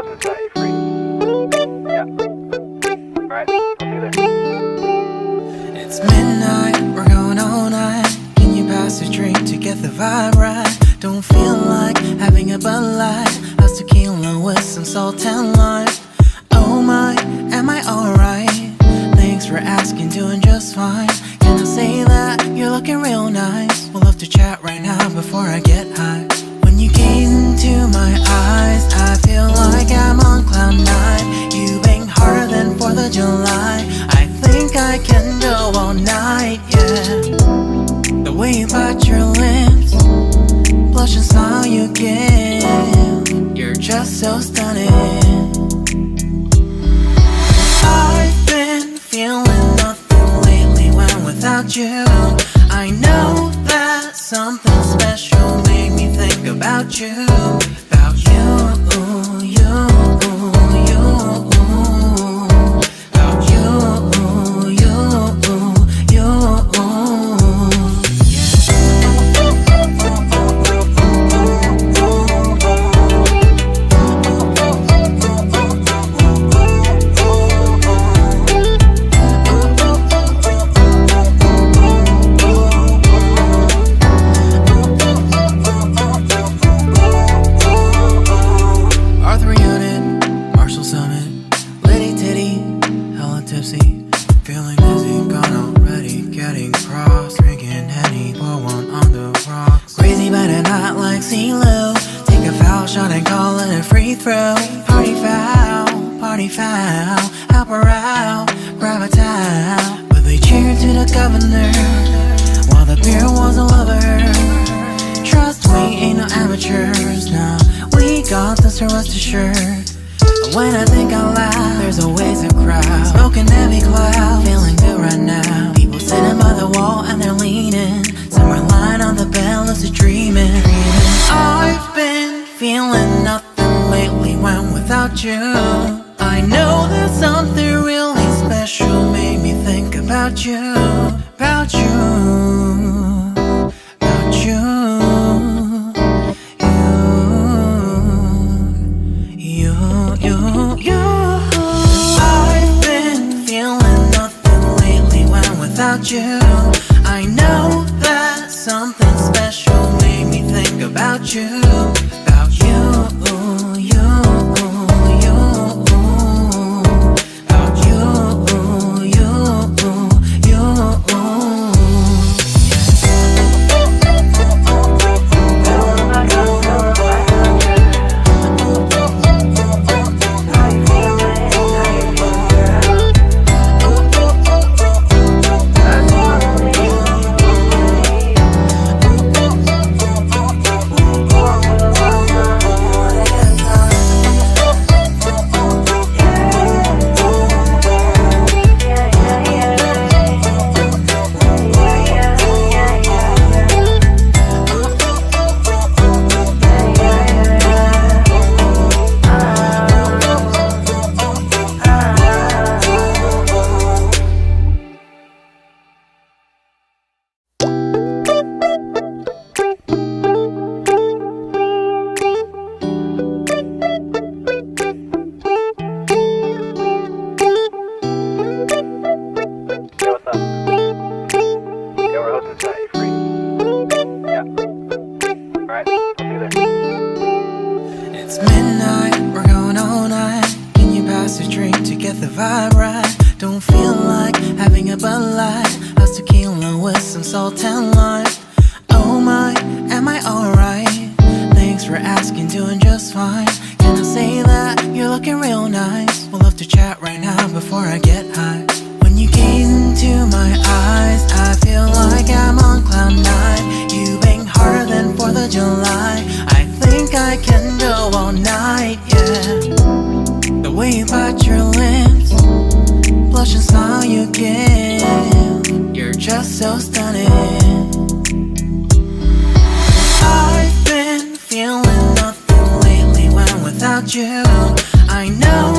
host and set you free. Yeah. Alright, I'll see you there. It's midnight, we're going all night. Can you pass a drink to get the vibe right? Don't feel like having a Bud Light. How's tequila with some salt and lime? Oh my, am I alright? Thanks for asking, doing just fine. Can I say that you're looking real nice? We'll love to chat right now before I get high. When you gaze into my eyes, I feel like I'm on cloud nine. You bang harder than 4th of July. I think I can go all night, yeah. The way you bite your lips, blush and smile you give, you're just so stunning. I've been feeling nothing lately when without you. I know that something special made me think about you. About you, you, you. About you, you, you. Help her out, grab a towel. But they cheered to the governor while the beer was a lover. Trust we ain't no amateurs, nah. We got this, so rest assured. But when I think out loud, there's always a crowd smoking heavy cloud, feeling good right now. People sitting by the wall and they're leaning. Some are lying on the bed, lucid dreaming. I've been feeling nothing lately when without you. I know that something really special made me think about you. About you, about you, you. I've been feeling nothing lately when without you. I know that something special made me think about you. About you, you. I know